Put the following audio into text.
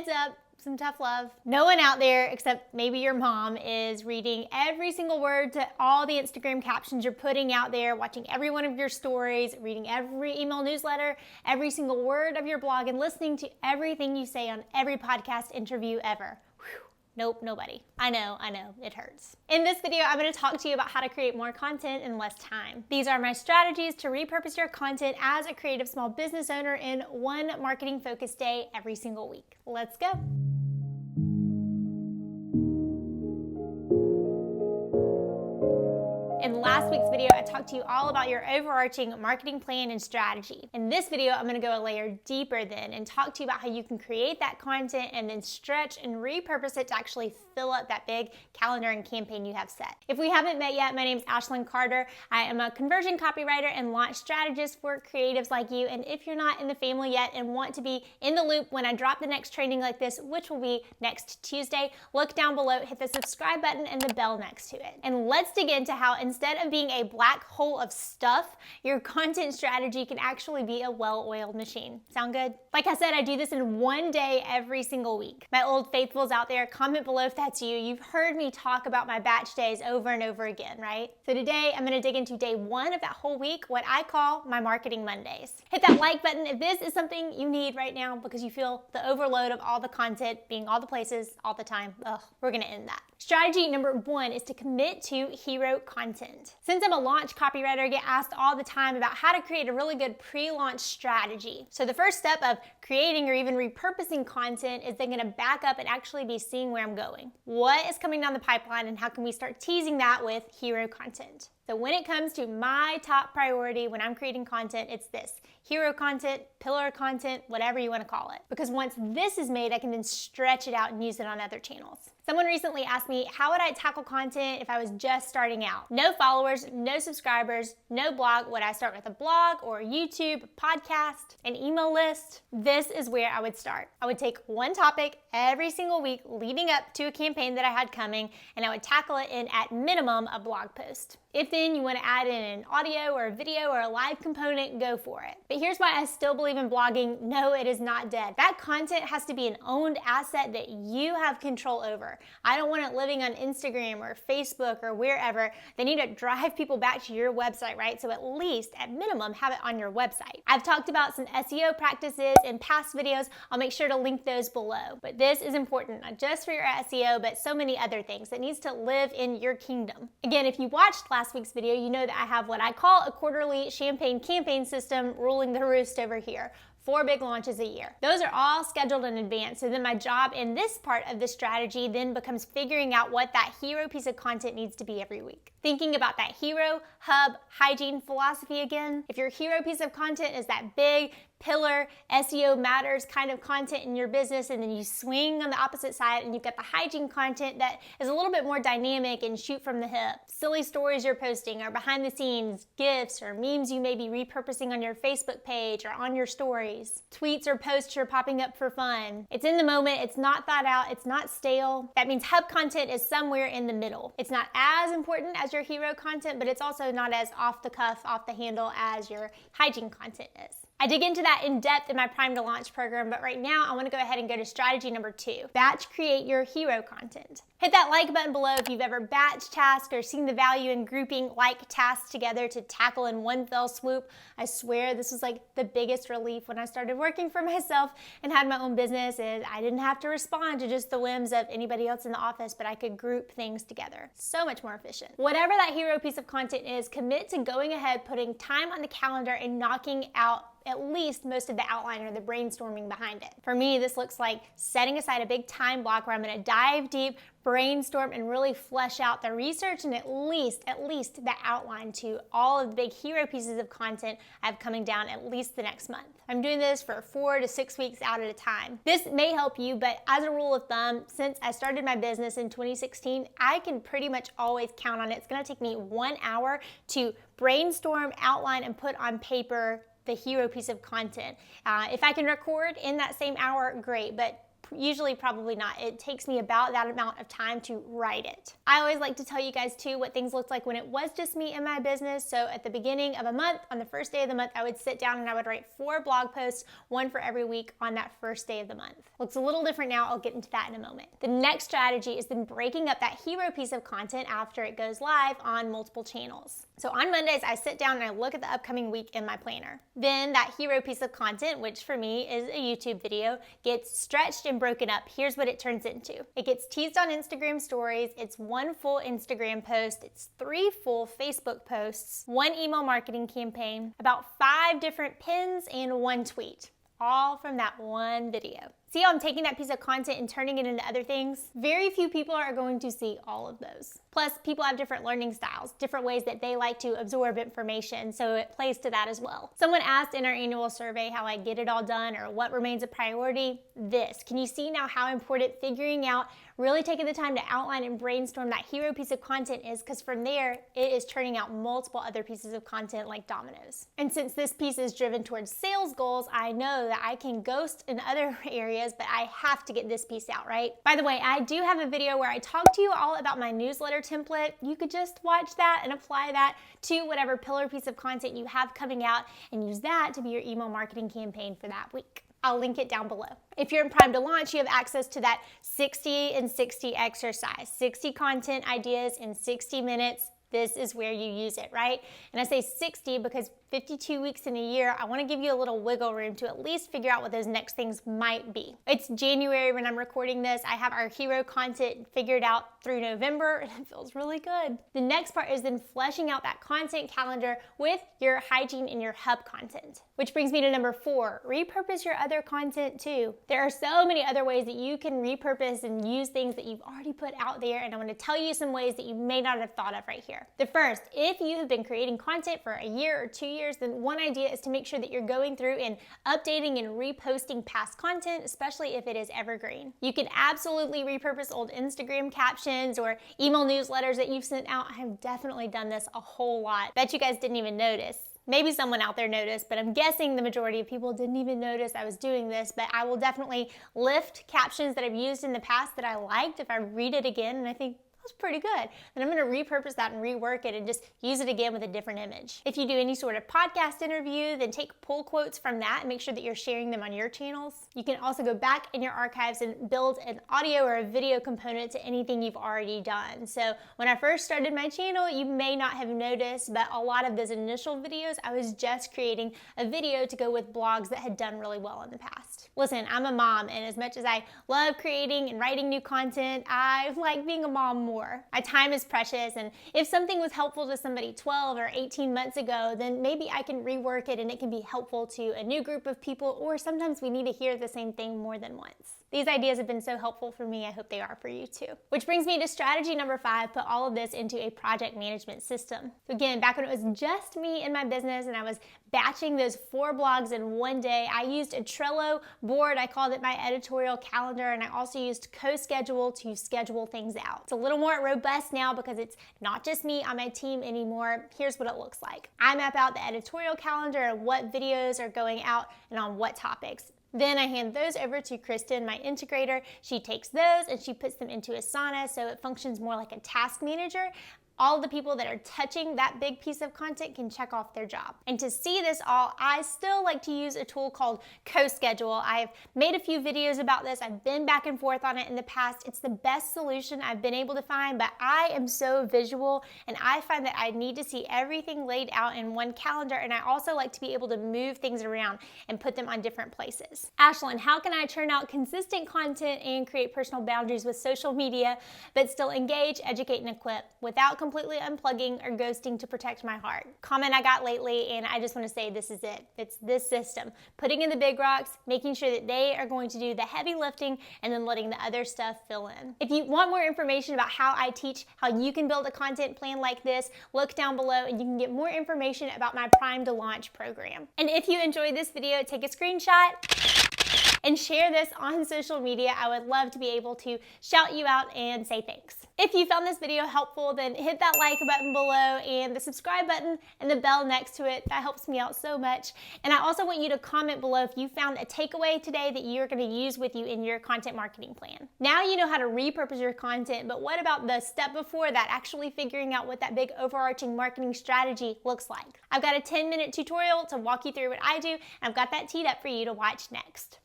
heads up, some tough love. No one out there, except maybe your mom, is reading every single word to all the Instagram captions you're putting out there, watching every one of your stories, reading every email newsletter, every single word of your blog, and listening to everything you say on every podcast interview ever. Whew. Nope, nobody. I know, it hurts. In this video, I'm going to talk to you about how to create more content in less time. These are my strategies to repurpose your content as a creative small business owner in one marketing-focused day every single week. Let's go. In last week's video, I talked to you all about your overarching marketing plan and strategy. In this video, I'm going to go a layer deeper then and talk to you about how you can create that content and then stretch and repurpose it to actually fill up that big calendar and campaign you have set. If we haven't met yet, my name is Ashlyn Carter. I am a conversion copywriter and launch strategist for creatives like you. And if you're not in the family yet and want to be in the loop when I drop the next training like this, which will be next Tuesday, look down below, hit the subscribe button and the bell next to it. And let's dig into how instead of being a black hole of stuff, your content strategy can actually be a well-oiled machine. Sound good? Like I said, I do this in one day every single week. My old faithfuls out there, comment below if that's you. You've heard me talk about my batch days over and over again, right? So today I'm going to dig into day one of that whole week, what I call my Marketing Mondays. Hit that like button if this is something you need right now because you feel the overload of all the content being all the places all the time. Ugh, we're going to end that. Strategy number one is to commit to hero content. Since I'm a launch copywriter, I get asked all the time about how to create a really good pre-launch strategy. So the first step of creating or even repurposing content is then going to back up and actually be seeing where I'm going. What is coming down the pipeline and how can we start teasing that with hero content? So when it comes to my top priority when I'm creating content, it's this: hero content, pillar content, whatever you want to call it. Because once this is made, I can then stretch it out and use it on other channels. Someone recently asked me, how would I tackle content if I was just starting out? No followers, no subscribers, no blog. Would I start with a blog or YouTube, a podcast, an email list? This is where I would start. I would take one topic every single week leading up to a campaign that I had coming, and I would tackle it in, at minimum, a blog post. If then you want to add in an audio or a video or a live component, go for it. But here's why I still believe in blogging. No, it is not dead. That content has to be an owned asset that you have control over. I don't want it living on Instagram or Facebook or wherever. They need to drive people back to your website, right? So at least, at minimum, have it on your website. I've talked about some SEO practices in past videos. I'll make sure to link those below. But this is important, not just for your SEO, but so many other things. It needs to live in your kingdom. Again, if you watched last week's video, you know that I have what I call a quarterly champagne campaign system ruling the roost over here. 4 big launches a year. Those are all scheduled in advance. So then my job in this part of the strategy then becomes figuring out what that hero piece of content needs to be every week. Thinking about that hero, hub, hygiene philosophy again. If your hero piece of content is that big pillar, SEO matters kind of content in your business, and then you swing on the opposite side and you've got the hygiene content that is a little bit more dynamic and shoot from the hip. Silly stories you're posting or behind the scenes gifs or memes you may be repurposing on your Facebook page or on your stories. Tweets or posts you're popping up for fun. It's in the moment, it's not thought out, it's not stale. That means hub content is somewhere in the middle. It's not as important as your hero content, but it's also not as off the cuff, off the handle as your hygiene content is. I dig into that in depth in my Prime to Launch program, but right now I want to go ahead and go to strategy number 2. Batch create your hero content. Hit that like button below if you've ever batch tasked or seen the value in grouping like tasks together to tackle in one fell swoop. I swear this was like the biggest relief when I started working for myself and had my own business, is I didn't have to respond to just the whims of anybody else in the office, but I could group things together. So much more efficient. Whatever that hero piece of content is, commit to going ahead, putting time on the calendar and knocking out at least most of the outline or the brainstorming behind it. For me, this looks like setting aside a big time block where I'm gonna dive deep, brainstorm, and really flesh out the research and at least the outline to all of the big hero pieces of content I have coming down at least the next month. I'm doing this for 4 to 6 weeks out at a time. This may help you, but as a rule of thumb, since I started my business in 2016, I can pretty much always count on it. It's gonna take me 1 hour to brainstorm, outline, and put on paper the hero piece of content. If I can record in that same hour, great, but Usually probably not. It takes me about that amount of time to write it. I always like to tell you guys too what things looked like when it was just me and my business. So at the beginning of a month, on the first day of the month, I would sit down and I would write 4 blog posts, 1 for every week on that first day of the month. Looks a little different now. I'll get into that in a moment. The next strategy is then breaking up that hero piece of content after it goes live on multiple channels. So on Mondays, I sit down and I look at the upcoming week in my planner. Then that hero piece of content, which for me is a YouTube video, gets stretched and broken up. Here's what it turns into. It gets teased on Instagram stories. It's 1 full Instagram post. It's 3 full Facebook posts, 1 email marketing campaign, about 5 different pins, and 1 tweet. All from that one video. See how I'm taking that piece of content and turning it into other things? Very few people are going to see all of those. Plus, people have different learning styles, different ways that they like to absorb information, so it plays to that as well. Someone asked in our annual survey how I get it all done or what remains a priority. This. Can you see now how important figuring out, really taking the time to outline and brainstorm that hero piece of content is? Because from there, it is turning out multiple other pieces of content like dominoes. And since this piece is driven towards sales goals, I know that I can ghost in other areas, but I have to get this piece out, right? By the way, I do have a video where I talk to you all about my newsletter template. You could just watch that and apply that to whatever pillar piece of content you have coming out and use that to be your email marketing campaign for that week. I'll link it down below. If you're in Prime to Launch, you have access to that 60 and 60 exercise, 60 content ideas in 60 minutes. This is where you use it, right? And I say 60 because 52 weeks in a year, I want to give you a little wiggle room to at least figure out what those next things might be. It's January when I'm recording this. I have our hero content figured out through November, and it feels really good. The next part is then fleshing out that content calendar with your hygiene and your hub content. Which brings me to number 4, repurpose your other content too. There are so many other ways that you can repurpose and use things that you've already put out there, and I want to tell you some ways that you may not have thought of right here. The first, if you have been creating content for a year or 2 years, then one idea is to make sure that you're going through and updating and reposting past content, especially if it is evergreen. You can absolutely repurpose old Instagram captions or email newsletters that you've sent out. I have definitely done this a whole lot. Bet you guys didn't even notice. Maybe someone out there noticed, but I'm guessing the majority of people didn't even notice I was doing this, but I will definitely lift captions that I've used in the past that I liked if I read it again and I think, was pretty good. Then I'm going to repurpose that and rework it and just use it again with a different image. If you do any sort of podcast interview, then take pull quotes from that and make sure that you're sharing them on your channels. You can also go back in your archives and build an audio or a video component to anything you've already done. So when I first started my channel, you may not have noticed, but a lot of those initial videos, I was just creating a video to go with blogs that had done really well in the past. Listen, I'm a mom, and as much as I love creating and writing new content, I like being a mom more. My time is precious, and if something was helpful to somebody 12 or 18 months ago, then maybe I can rework it and it can be helpful to a new group of people, or sometimes we need to hear the same thing more than once. These ideas have been so helpful for me. I hope they are for you too. Which brings me to strategy number 5, put all of this into a project management system. So again, back when it was just me and my business and I was batching those 4 blogs in one day, I used a Trello board. I called it my editorial calendar, and I also used CoSchedule to schedule things out. It's a little more robust now because it's not just me on my team anymore. Here's what it looks like. I map out the editorial calendar and what videos are going out and on what topics. Then I hand those over to Kristen, my integrator. She takes those and she puts them into Asana so it functions more like a task manager. All the people that are touching that big piece of content can check off their job. And to see this all, I still like to use a tool called CoSchedule. I've made a few videos about this. I've been back and forth on it in the past. It's the best solution I've been able to find, but I am so visual, and I find that I need to see everything laid out in one calendar, and I also like to be able to move things around and put them on different places. Ashlyn, how can I churn out consistent content and create personal boundaries with social media, but still engage, educate, and equip without completely unplugging or ghosting to protect my heart? Comment I got lately, and I just want to say this is it. It's this system. Putting in the big rocks, making sure that they are going to do the heavy lifting, and then letting the other stuff fill in. If you want more information about how I teach how you can build a content plan like this, look down below and you can get more information about my Prime to Launch program. And if you enjoyed this video, take a screenshot and share this on social media. I would love to be able to shout you out and say thanks. If you found this video helpful, then hit that like button below and the subscribe button and the bell next to it. That helps me out so much. And I also want you to comment below if you found a takeaway today that you're going to use with you in your content marketing plan. Now you know how to repurpose your content, but what about the step before that, actually figuring out what that big overarching marketing strategy looks like? I've got a 10-minute tutorial to walk you through what I do, and I've got that teed up for you to watch next.